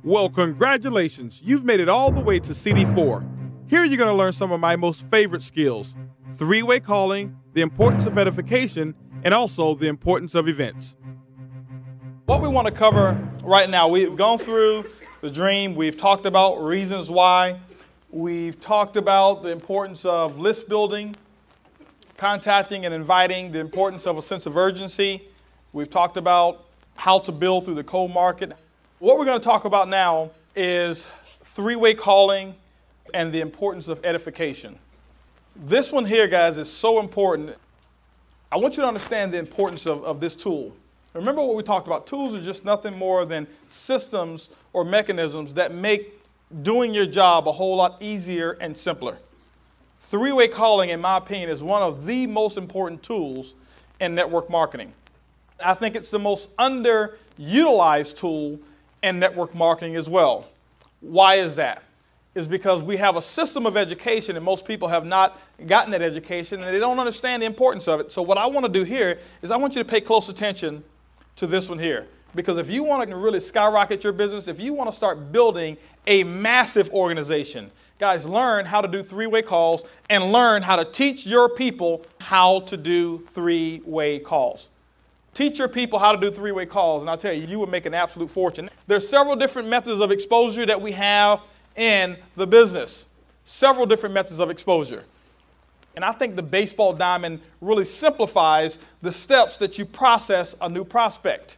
Well, congratulations. You've made it all the way to CD4. Here you're going to learn some of my most favorite skills: three-way calling, the importance of edification, and also the importance of events. What we want to cover right now, we've gone through the dream. We've talked about reasons why. We've talked about the importance of list building, contacting and inviting, the importance of a sense of urgency. We've talked about how to build through the cold market. What we're going to talk about now is three-way calling and the importance of edification. This one here, guys, is so important. I want you to understand the importance of this tool. Remember what we talked about. Tools are just nothing more than systems or mechanisms that make doing your job a whole lot easier and simpler. Three-way calling, in my opinion, is one of the most important tools in network marketing. I think it's the most underutilized tool in network marketing as well. Why is that? Is because we have a system of education and most people have not gotten that education and they don't understand the importance of it. So what I want to do here is I want you to pay close attention to this one here. Because if you want to really skyrocket your business, if you want to start building a massive organization, guys, learn how to do three-way calls and learn how to teach your people how to do three-way calls. Teach your people how to do three-way calls, and I'll tell you, you will make an absolute fortune. There's several different methods of exposure that we have in the business. Several different methods of exposure. And I think the baseball diamond really simplifies the steps that you process a new prospect.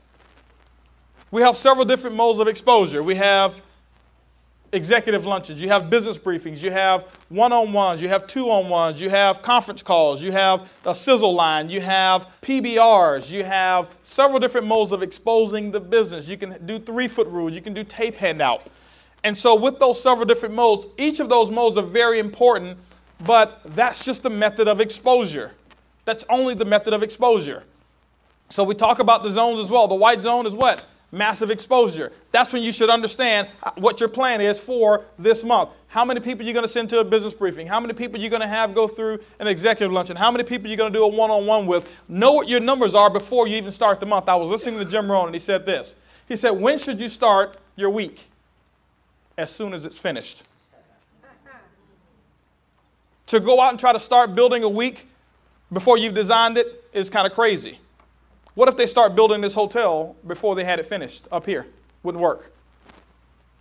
We have several different modes of exposure. We have executive lunches, you have business briefings, you have one-on-ones, you have two-on-ones, you have conference calls, you have a sizzle line, you have PBRs, you have several different modes of exposing the business. You can do 3-foot rule, you can do tape handout. And so with those several different modes, each of those modes are very important, but that's just the method of exposure. That's only the method of exposure. So we talk about the zones as well. The white zone is what? Massive exposure. That's when you should understand what your plan is for this month. How many people you're going to send to a business briefing? How many people you're going to have go through an executive luncheon? How many people you're going to do a one-on-one with? Know what your numbers are before you even start the month. I was listening to Jim Rohn and he said this. He said, when should you start your week? As soon as it's finished. To go out and try to start building a week before you've designed it is kind of crazy. What if they start building this hotel before they had it finished up here? Wouldn't work.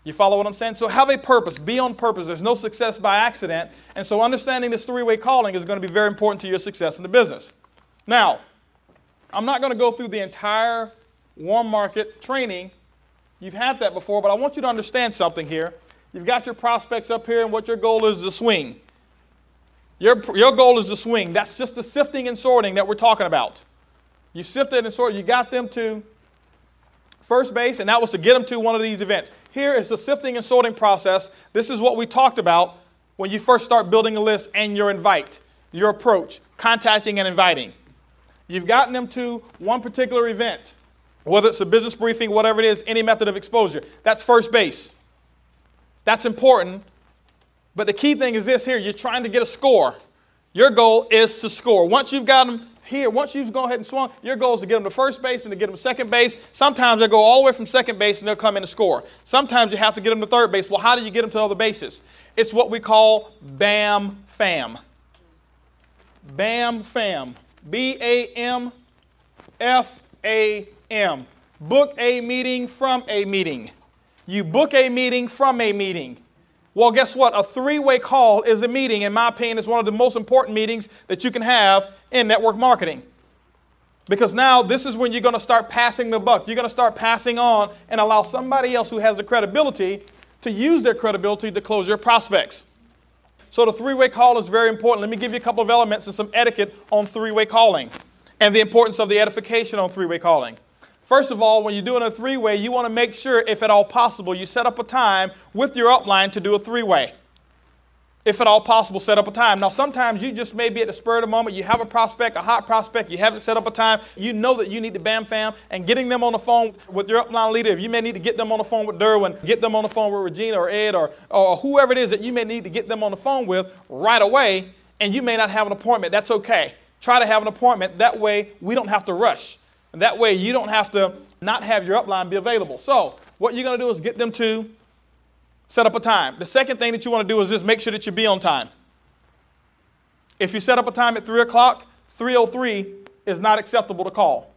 You follow what I'm saying? So have a purpose. Be on purpose. There's no success by accident. And so understanding this three-way calling is going to be very important to your success in the business. Now, I'm not going to go through the entire warm market training. You've had that before, but I want you to understand something here. You've got your prospects up here, and what your goal is to swing. Your goal is to swing. That's just the sifting and sorting that we're talking about. You sifted and sorted. You got them to first base, and that was to get them to one of these events. Here is the sifting and sorting process. This is what we talked about when you first start building a list and your invite, your approach, contacting and inviting. You've gotten them to one particular event, whether it's a business briefing, whatever it is, any method of exposure. That's first base. That's important. But the key thing is this here. You're trying to get a score. Your goal is to score. Once you've got them here, once you've gone ahead and swung, your goal is to get them to first base and to get them to second base. Sometimes they go all the way from second base and they'll come in and score. Sometimes you have to get them to third base. Well, how do you get them to other bases? It's what we call BAM FAM. BAM FAM. BAMFAM. Book a meeting from a meeting. You book a meeting from a meeting. Well, guess what? A three-way call is a meeting. In my opinion, it's one of the most important meetings that you can have in network marketing. Because now this is when you're going to start passing the buck. You're going to start passing on and allow somebody else who has the credibility to use their credibility to close your prospects. So the three-way call is very important. Let me give you a couple of elements and some etiquette on three-way calling and the importance of the edification on three-way calling. First of all, when you're doing a three-way, you want to make sure, if at all possible, you set up a time with your upline to do a three-way. If at all possible, set up a time. Now, sometimes you just may be at the spur of the moment. You have a prospect, a hot prospect. You haven't set up a time. You know that you need to bam fam, and getting them on the phone with your upline leader. If you may need to get them on the phone with Derwin, get them on the phone with Regina or Ed or whoever it is that you may need to get them on the phone with right away, and you may not have an appointment. That's okay. Try to have an appointment. That way, we don't have to rush. And that way, you don't have to not have your upline be available. So what you're going to do is get them to set up a time. The second thing that you want to do is just make sure that you be on time. If you set up a time at 3 o'clock, 3:03 is not acceptable to call.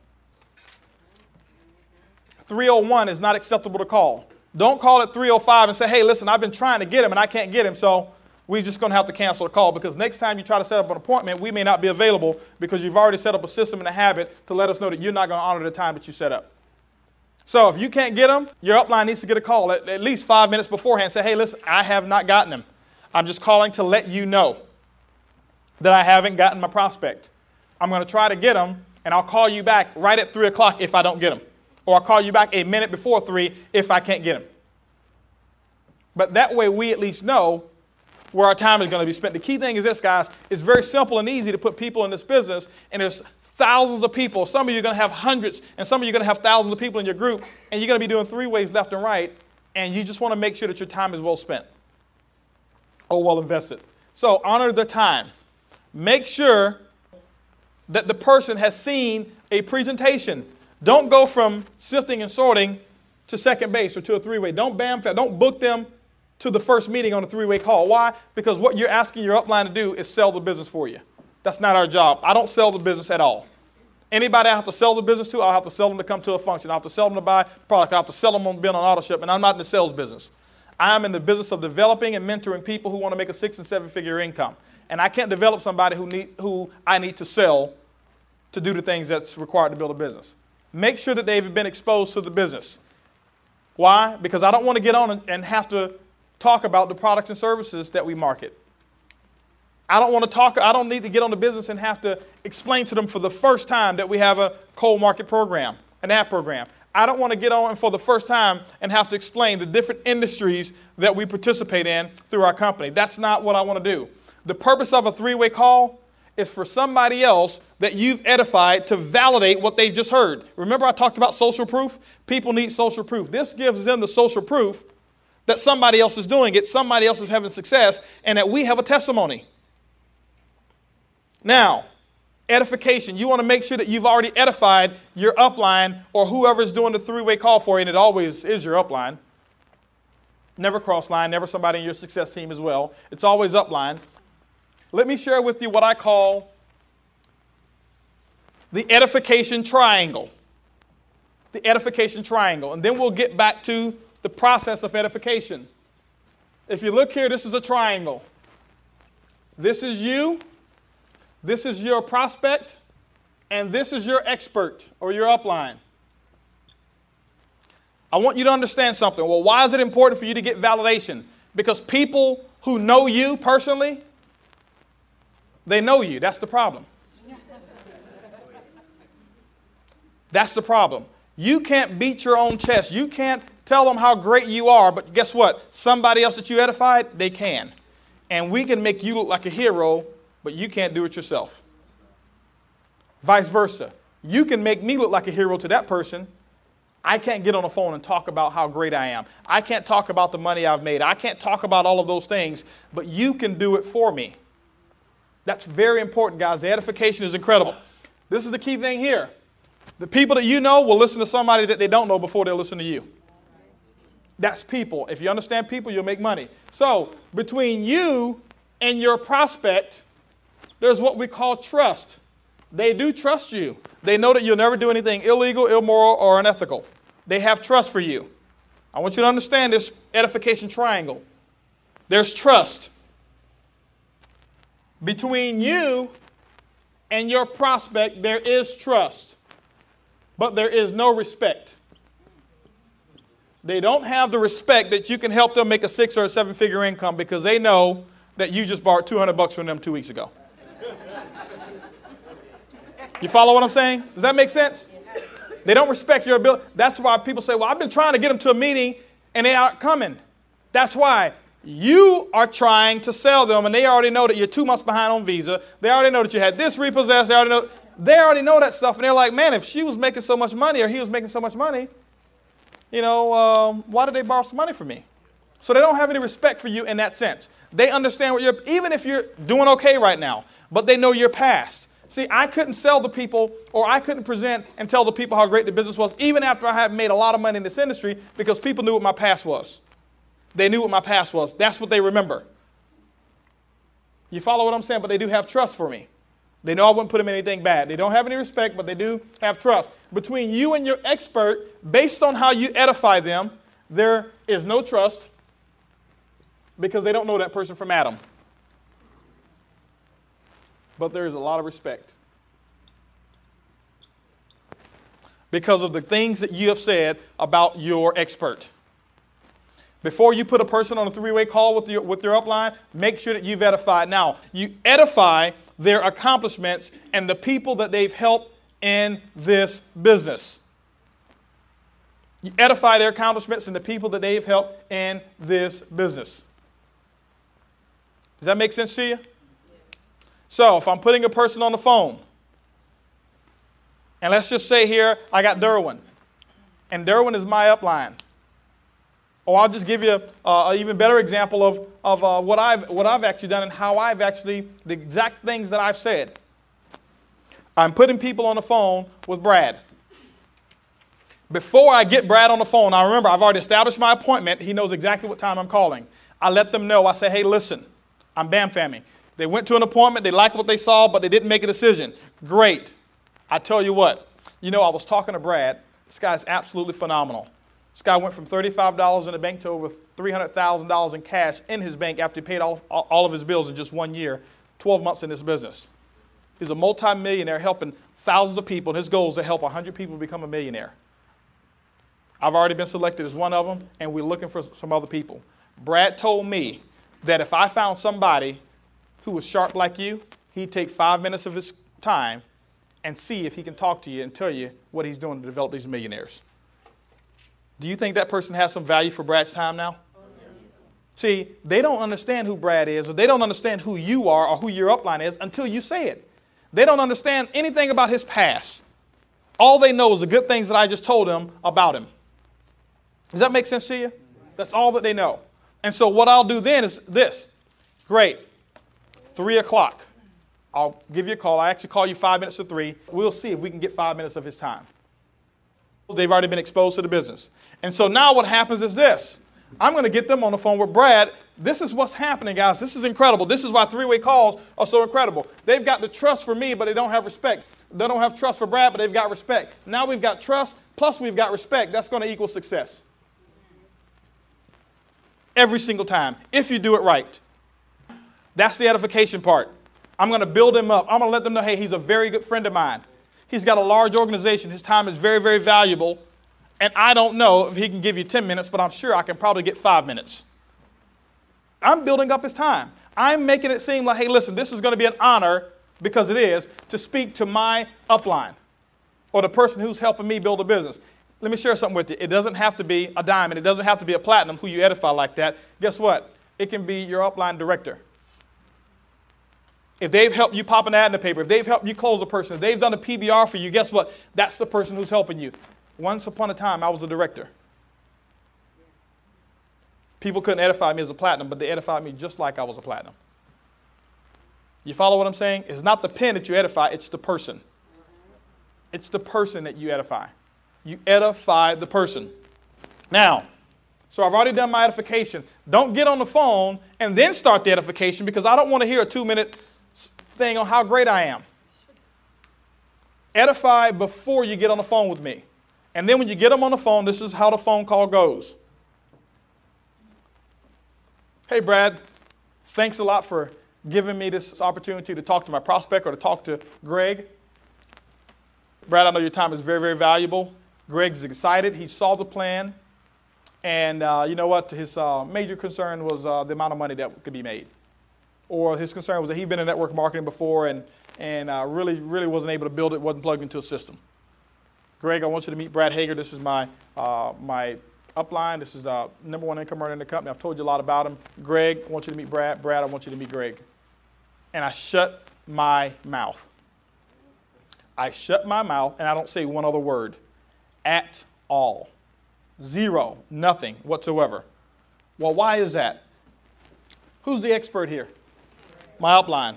3:01 is not acceptable to call. Don't call at 3:05 and say, hey, listen, I've been trying to get him and I can't get him, so we're just going to have to cancel the call, because next time you try to set up an appointment, we may not be available because you've already set up a system and a habit to let us know that you're not going to honor the time that you set up. So if you can't get them, your upline needs to get a call at least 5 minutes beforehand and say, hey, listen, I have not gotten him. I'm just calling to let you know that I haven't gotten my prospect. I'm going to try to get him, and I'll call you back right at 3 o'clock if I don't get him. Or I'll call you back a minute before 3 if I can't get him. But that way we at least know where our time is going to be spent. The key thing is this, guys. It's very simple and easy to put people in this business, and there's thousands of people. Some of you are going to have hundreds, and some of you are going to have thousands of people in your group, and you're going to be doing 3 ways left and right, and you just want to make sure that your time is well spent or well invested. So honor the time. Make sure that the person has seen a presentation. Don't go from sifting and sorting to second base or to a 3-way. Don't book them to the first meeting on a 3-way call. Why? Because what you're asking your upline to do is sell the business for you. That's not our job. I don't sell the business at all. Anybody I have to sell the business to, I'll have to sell them to come to a function. I'll have to sell them to buy product. I'll have to sell them on being on auto ship, and I'm not in the sales business. I am in the business of developing and mentoring people who want to make a 6- and 7-figure income. And I can't develop somebody who I need to sell to do the things that's required to build a business. Make sure that they've been exposed to the business. Why? Because I don't want to get on and have to talk about the products and services that we market. I don't need to get on the business and have to explain to them for the first time that we have a cold market program, an ad program. I don't want to get on for the first time and have to explain the different industries that we participate in through our company. That's not what I want to do. The purpose of a 3-way call is for somebody else that you've edified to validate what they've just heard. Remember I talked about social proof? People need social proof. This gives them the social proof that somebody else is doing it, somebody else is having success, and that we have a testimony. Now, edification. You want to make sure that you've already edified your upline or whoever's doing the 3-way call for you, and it always is your upline. Never cross-line, never somebody in your success team as well. It's always upline. Let me share with you what I call the edification triangle. The edification triangle. And then we'll get back to the process of edification. If you look here, this is a triangle. This is you. This is your prospect. And this is your expert or your upline. I want you to understand something. Well, why is it important for you to get validation? Because people who know you personally, they know you. That's the problem. That's the problem. You can't beat your own chest. You can't tell them how great you are, but guess what? Somebody else that you edified, they can. And we can make you look like a hero, but you can't do it yourself. Vice versa. You can make me look like a hero to that person. I can't get on the phone and talk about how great I am. I can't talk about the money I've made. I can't talk about all of those things, but you can do it for me. That's very important, guys. The edification is incredible. This is the key thing here. The people that you know will listen to somebody that they don't know before they'll listen to you. That's people. If you understand people, you'll make money. So between you and your prospect, there's what we call trust. They do trust you. They know that you'll never do anything illegal, immoral, or unethical. They have trust for you. I want you to understand this edification triangle. There's trust. Between you and your prospect, there is trust, but there is no respect. They don't have the respect that you can help them make a 6- or 7-figure income because they know that you just borrowed $200 from them 2 weeks ago. You follow what I'm saying? Does that make sense? They don't respect your ability. That's why people say, well, I've been trying to get them to a meeting and they aren't coming. That's why you are trying to sell them and they already know that you're 2 months behind on Visa. They already know that you had this repossessed. They already know that stuff. And they're like, man, if she was making so much money or he was making so much money, why did they borrow some money from me? So they don't have any respect for you in that sense. They understand even if you're doing okay right now, but they know your past. See, I couldn't sell the people, or I couldn't present and tell the people how great the business was, even after I had made a lot of money in this industry, because people knew what my past was. They knew what my past was. That's what they remember. You follow what I'm saying? But they do have trust for me. They know I wouldn't put them in anything bad. They don't have any respect, but they do have trust. Between you and your expert, based on how you edify them, there is no trust, because they don't know that person from Adam. But there is a lot of respect, because of the things that you have said about your expert. Before you put a person on a three-way call with your upline, make sure that you've edified. Now, you edify their accomplishments and the people that they've helped in this business. You edify their accomplishments and the people that they've helped in this business. Does that make sense to you? So if I'm putting a person on the phone, and let's just say here I got Derwin, and Derwin is my upline. Or I'll just give you an even better example of what I've actually done and how I've actually, the exact things that I've said. I'm putting people on the phone with Brad. Before I get Brad on the phone, I remember I've already established my appointment. He knows exactly what time I'm calling. I let them know. I say, hey, listen, I'm BAM-FAMing. They went to an appointment. They liked what they saw, but they didn't make a decision. Great. I tell you what. You know, I was talking to Brad. This guy's absolutely phenomenal. This guy went from $35 in the bank to over $300,000 in cash in his bank after he paid all of his bills in just 1 year, 12 months in this business. He's a multimillionaire helping thousands of people, and his goal is to help 100 people become a millionaire. I've already been selected as one of them, and we're looking for some other people. Brad told me that if I found somebody who was sharp like you, he'd take 5 minutes of his time and see if he can talk to you and tell you what he's doing to develop these millionaires. Do you think that person has some value for Brad's time now? See, they don't understand who Brad is, or they don't understand who you are or who your upline is until you say it. They don't understand anything about his past. All they know is the good things that I just told them about him. Does that make sense to you? That's all that they know. And so what I'll do then is this. Great. 3 o'clock. I'll give you a call. I actually call you 5 minutes to 3. We'll see if we can get 5 minutes of his time. They've already been exposed to the business. And so now what happens is this. I'm going to get them on the phone with Brad. This is what's happening, guys. This is incredible. This is why three-way calls are so incredible. They've got the trust for me, but they don't have respect. They don't have trust for Brad, but they've got respect. Now we've got trust, plus we've got respect. That's going to equal success. Every single time, if you do it right. That's the edification part. I'm going to build him up. I'm going to let them know, hey, he's a very good friend of mine. He's got a large organization. His time is very, very valuable. And I don't know if he can give you 10 minutes, but I'm sure I can probably get 5 minutes. I'm building up his time. I'm making it seem like, hey, listen, this is going to be an honor, because it is, to speak to my upline or the person who's helping me build a business. Let me share something with you. It doesn't have to be a diamond. It doesn't have to be a platinum who you edify like that. Guess what? It can be your upline director. If they've helped you pop an ad in the paper, if they've helped you close a person, if they've done a PBR for you, guess what? That's the person who's helping you. Once upon a time, I was a director. People couldn't edify me as a platinum, but they edified me just like I was a platinum. You follow what I'm saying? It's not the pen that you edify, it's the person. It's the person that you edify. You edify the person. Now, so I've already done my edification. Don't get on the phone and then start the edification, because I don't want to hear a 2-minute thing on how great I am. Edify before you get on the phone with me. And then when you get them on the phone, this is how the phone call goes. Hey, Brad, thanks a lot for giving me this opportunity to talk to my prospect or to talk to Greg. Brad, I know your time is very, very valuable. Greg's excited. He saw the plan. And you know what? His major concern was the amount of money that could be made. Or his concern was that he'd been in network marketing before and really wasn't able to build it, wasn't plugged into a system. Greg, I want you to meet Brad Hager. This is my upline. This is number one income earner in the company. I've told you a lot about him. Greg, I want you to meet Brad. Brad, I want you to meet Greg. And I shut my mouth. I shut my mouth, and I don't say one other word at all. Zero, nothing whatsoever. Well, why is that? Who's the expert here? My upline.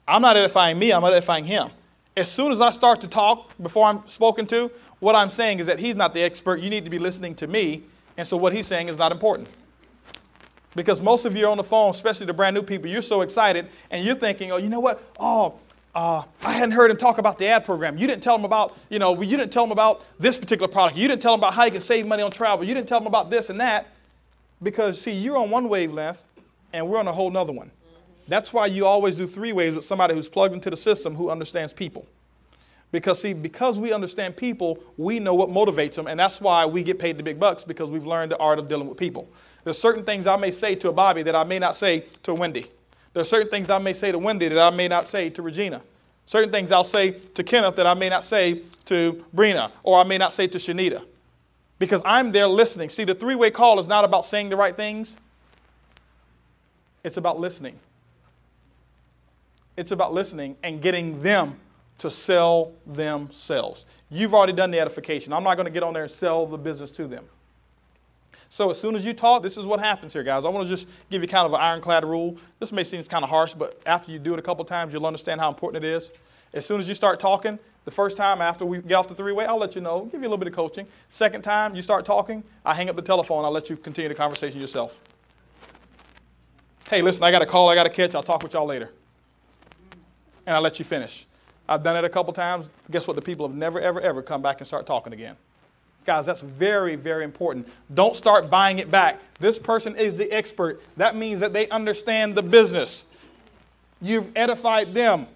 I'm not edifying me, I'm edifying him. As soon as I start to talk before I'm spoken to, what I'm saying is that he's not the expert. You need to be listening to me. And so what he's saying is not important. Because most of you are on the phone, especially the brand new people, you're so excited and you're thinking, oh, you know what? I hadn't heard him talk about the ad program. You didn't tell him about, you didn't tell him about this particular product. You didn't tell him about how you can save money on travel. You didn't tell him about this and that. Because, see, you're on one wavelength and we're on a whole nother one. That's why you always do 3 waves with somebody who's plugged into the system who understands people. Because, see, because we understand people, we know what motivates them, and that's why we get paid the big bucks, because we've learned the art of dealing with people. There's certain things I may say to a Bobby that I may not say to Wendy. There's certain things I may say to Wendy that I may not say to Regina. Certain things I'll say to Kenneth that I may not say to Brina, or I may not say to Shanita. Because I'm there listening. See, the 3-way call is not about saying the right things. It's about listening. It's about listening and getting them to sell themselves. You've already done the edification. I'm not going to get on there and sell the business to them. So as soon as you talk, this is what happens here, guys. I want to just give you kind of an ironclad rule. This may seem kind of harsh, but after you do it a couple times, you'll understand how important it is. As soon as you start talking, the first time after we get off the 3-way, I'll let you know, give you a little bit of coaching. Second time you start talking, I hang up the telephone. I'll let you continue the conversation yourself. Hey, listen, I got a call I got to catch. I'll talk with y'all later. And I'll let you finish. I've done it a couple times. Guess what? The people have never, ever, ever come back and start talking again. Guys, that's very, very important. Don't start buying it back. This person is the expert. That means that they understand the business. You've edified them.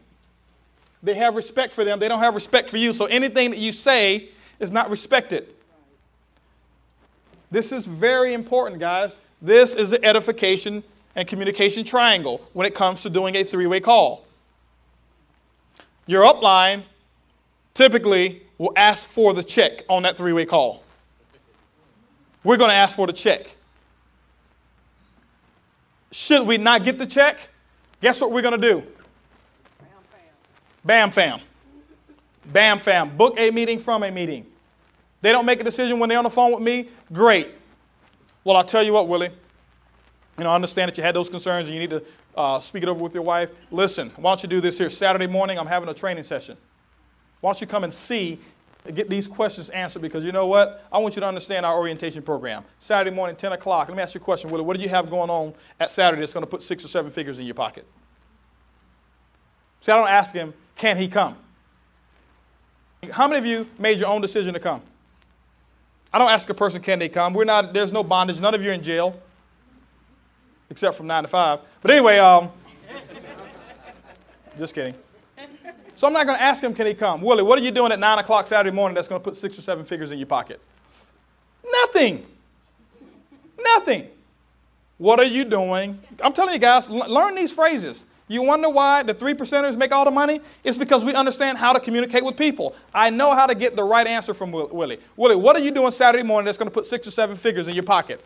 They have respect for them. They don't have respect for you. So anything that you say is not respected. This is very important, guys. This is the edification and communication triangle when it comes to doing a 3-way call. Your upline typically will ask for the check on that 3-way call. We're going to ask for the check. Should we not get the check? Guess what we're going to do? Bam, fam. Bam, fam. Book a meeting from a meeting. They don't make a decision when they're on the phone with me? Great. Well, I'll tell you what, Willie. I understand that you had those concerns and you need to speak it over with your wife. Listen, why don't you do this here? Saturday morning, I'm having a training session. Why don't you come and get these questions answered? Because you know what? I want you to understand our orientation program. Saturday morning, 10 o'clock. Let me ask you a question, Willie. What do you have going on at Saturday that's going to put 6 or 7 figures in your pocket? See, I don't ask him, can he come? How many of you made your own decision to come? I don't ask a person, can they come? There's no bondage. None of you are in jail, except from 9 to 5. But anyway, just kidding. So I'm not going to ask him, can he come? Willie, what are you doing at 9 o'clock Saturday morning that's going to put 6 or 7 figures in your pocket? Nothing. Nothing. What are you doing? I'm telling you guys, learn these phrases. You wonder why the 3%ers make all the money? It's because we understand how to communicate with people. I know how to get the right answer from Willie. Willie, what are you doing Saturday morning that's going to put 6 or 7 figures in your pocket?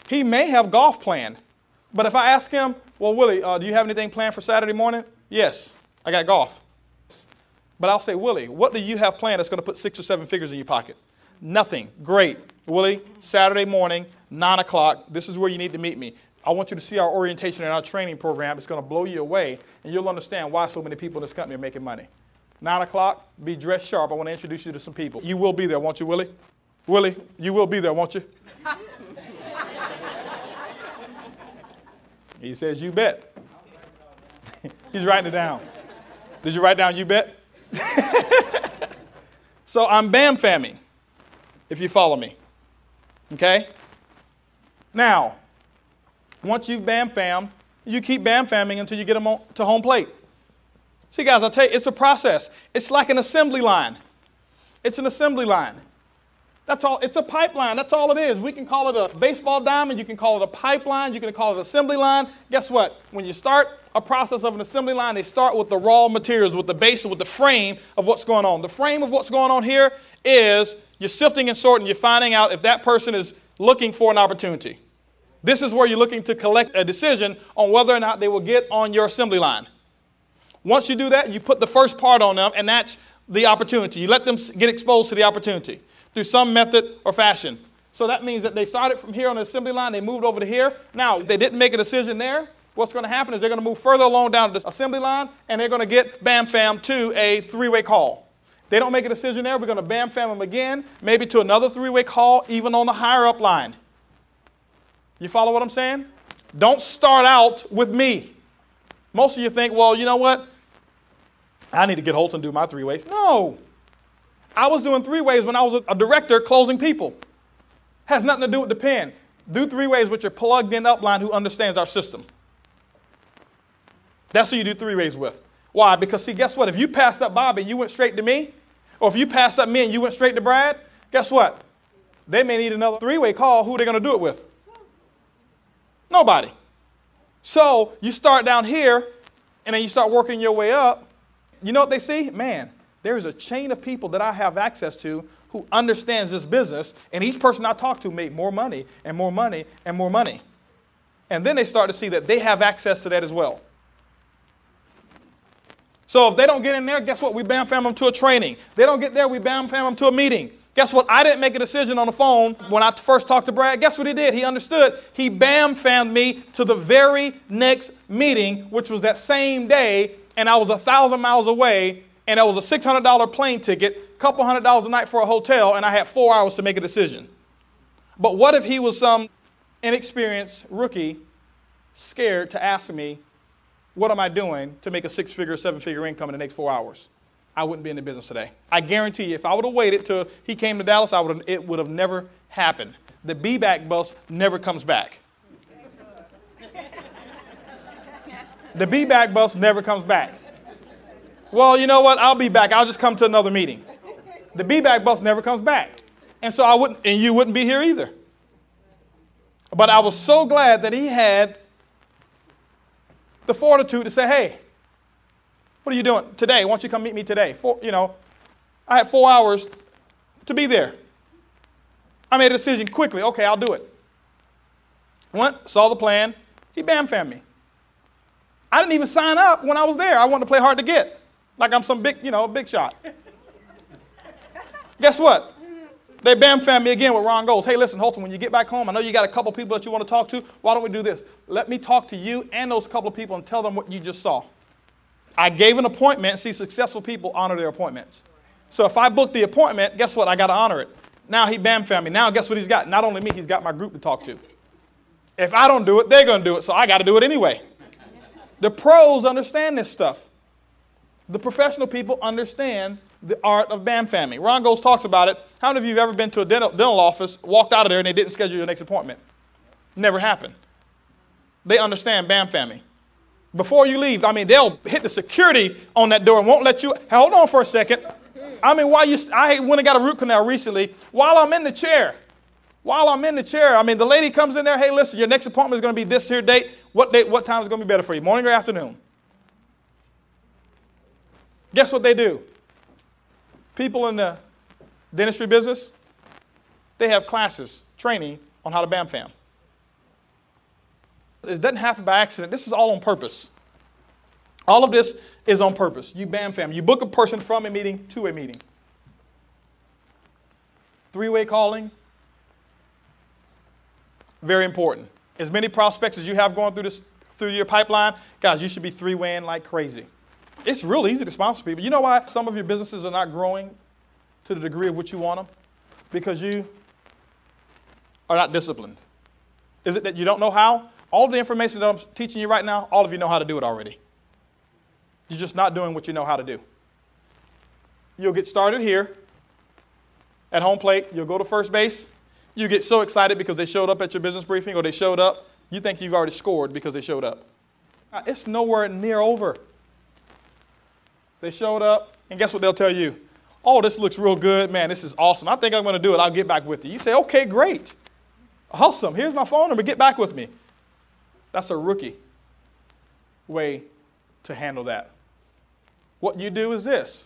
He may have golf planned. But if I ask him, well, Willie, do you have anything planned for Saturday morning? Yes, I got golf. But I'll say, Willie, what do you have planned that's going to put 6 or 7 figures in your pocket? Nothing. Great. Willie, Saturday morning, 9 o'clock, this is where you need to meet me. I want you to see our orientation and our training program. It's going to blow you away, and you'll understand why so many people in this company are making money. 9 o'clock, be dressed sharp. I want to introduce you to some people. You will be there, won't you, Willie? Willie, you will be there, won't you? He says, you bet. He's writing it down. Did you write down, you bet? So I'm bam-famming, if you follow me. Okay? Now, once you've bam-fammed, you keep bam-famming until you get them to home plate. See, guys, I'll tell you, it's a process. It's like an assembly line. It's an assembly line. That's all. It's a pipeline. That's all it is. We can call it a baseball diamond. You can call it a pipeline. You can call it an assembly line. Guess what? When you start a process of an assembly line, they start with the raw materials, with the base, with the frame of what's going on. The frame of what's going on here is you're sifting and sorting. You're finding out if that person is looking for an opportunity. This is where you're looking to collect a decision on whether or not they will get on your assembly line. Once you do that, you put the first part on them, and that's the opportunity. You let them get exposed to the opportunity through some method or fashion. So that means that they started from here on the assembly line, they moved over to here. Now, if they didn't make a decision there, what's going to happen is they're going to move further along down the assembly line, and they're going to get bam fam to a three-way call. They don't make a decision there, we're going to bam fam them again, maybe to another three-way call, even on the higher up line. You follow what I'm saying? Don't start out with me. Most of you think, well, you know what? I need to get Holton to do my three-ways. No. I was doing three-ways when I was a director closing people. Has nothing to do with the pen. Do three-ways with your plugged-in upline who understands our system. That's who you do three-ways with. Why? Because, see, guess what? If you passed up Bobby and you went straight to me, or if you passed up me and you went straight to Brad, guess what? They may need another three-way call. Who are they going to do it with? Nobody. So you start down here, and then you start working your way up. You know what they see? Man, there is a chain of people that I have access to who understands this business, and each person I talk to made more money and more money and more money. And then they start to see that they have access to that as well. So if they don't get in there, guess what? We bam fam them to a training. They don't get there, we bam fam them to a meeting. Guess what? I didn't make a decision on the phone when I first talked to Brad. Guess what he did? He understood. He bam fammed me to the very next meeting, which was that same day, and I was 1,000 miles away, and that was a $600 plane ticket, a couple $100 a night for a hotel, and I had 4 hours to make a decision. But what if he was some inexperienced rookie scared to ask me, what am I doing to make a 6-figure, 7-figure income in the next 4 hours? I wouldn't be in the business today. I guarantee you, if I would have waited till he came to Dallas, it would have never happened. The be-back bus never comes back. The be-back bus never comes back. Well, you know what? I'll be back. I'll just come to another meeting. The be-back bus never comes back. And so I wouldn't, and you wouldn't be here either. But I was so glad that he had the fortitude to say, hey, what are you doing today? Why don't you come meet me today? I had 4 hours to be there. I made a decision quickly. Okay, I'll do it. Went, saw the plan. He bam fammed me. I didn't even sign up when I was there. I wanted to play hard to get, like I'm some big shot. Guess what? They bam fammed me again with Ron Goals. Hey, listen, Holton, when you get back home, I know you got a couple people that you want to talk to. Why don't we do this? Let me talk to you and those couple of people and tell them what you just saw. I gave an appointment. See, successful people honor their appointments. So if I book the appointment, guess what? I got to honor it. Now he bam fammed me. Now guess what he's got? Not only me, he's got my group to talk to. If I don't do it, they're going to do it. So I got to do it anyway. The pros understand this stuff. The professional people understand the art of bam famming. Ron Goals talks about it. How many of you have ever been to a dental office, walked out of there, and they didn't schedule your next appointment? Never happened. They understand bam famming. Before you leave, they'll hit the security on that door and won't let you. Hold on for a second. I went and got a root canal recently. While I'm in the chair, the lady comes in there. Hey, listen, your next appointment is going to be this here date. What time is going to be better for you? Morning or afternoon? Guess what they do? People in the dentistry business, they have classes, training on how to bam fam. It doesn't happen by accident. This is all on purpose. All of this is on purpose. You bam fam. You book a person from a meeting to a meeting. Three-way calling, very important. As many prospects as you have going through your pipeline, guys, you should be three-waying like crazy. It's real easy to sponsor people. You know why some of your businesses are not growing to the degree of what you want them? Because you are not disciplined. Is it that you don't know how? All the information that I'm teaching you right now, all of you know how to do it already. You're just not doing what you know how to do. You'll get started here at home plate. You'll go to first base. You get so excited because they showed up at your business briefing or they showed up. You think you've already scored because they showed up. It's nowhere near over. They showed up, and guess what they'll tell you? Oh, this looks real good. Man, this is awesome. I think I'm going to do it. I'll get back with you. You say, okay, great. Awesome. Here's my phone number. Get back with me. That's a rookie way to handle that. What you do is this.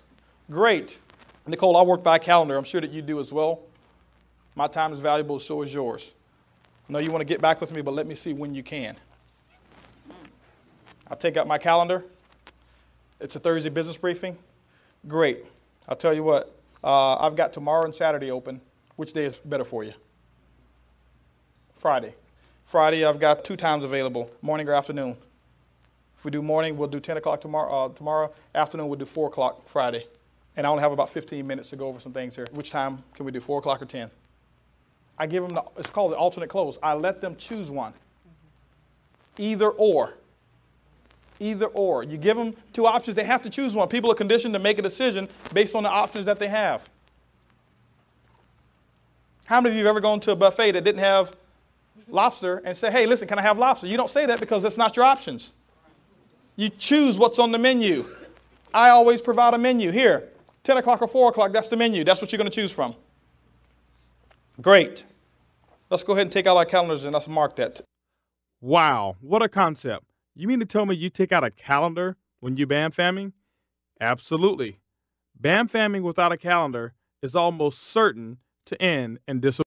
Great. Nicole, I work by calendar. I'm sure that you do as well. My time is valuable, so is yours. I know you want to get back with me, but let me see when you can. I'll take out my calendar. It's a Thursday business briefing. Great. I'll tell you what. I've got tomorrow and Saturday open. Which day is better for you? Friday. Friday, I've got 2 times available, morning or afternoon. we do morning, we'll do 10 o'clock tomorrow. Afternoon, we'll do 4 o'clock Friday. And I only have about 15 minutes to go over some things here. Which time can we do, 4 o'clock or 10? I give them, it's called the alternate close. I let them choose one. Either or. Either or. You give them two options, they have to choose one. People are conditioned to make a decision based on the options that they have. How many of you have ever gone to a buffet that didn't have lobster and say, hey, listen, can I have lobster? You don't say that because that's not your options. You choose what's on the menu. I always provide a menu. Here, 10 o'clock or 4 o'clock, that's the menu. That's what you're going to choose from. Great. Let's go ahead and take out our calendars and let's mark that. Wow, what a concept. You mean to tell me you take out a calendar when you BAM famming? Absolutely. BAM famming without a calendar is almost certain to end in disappointment.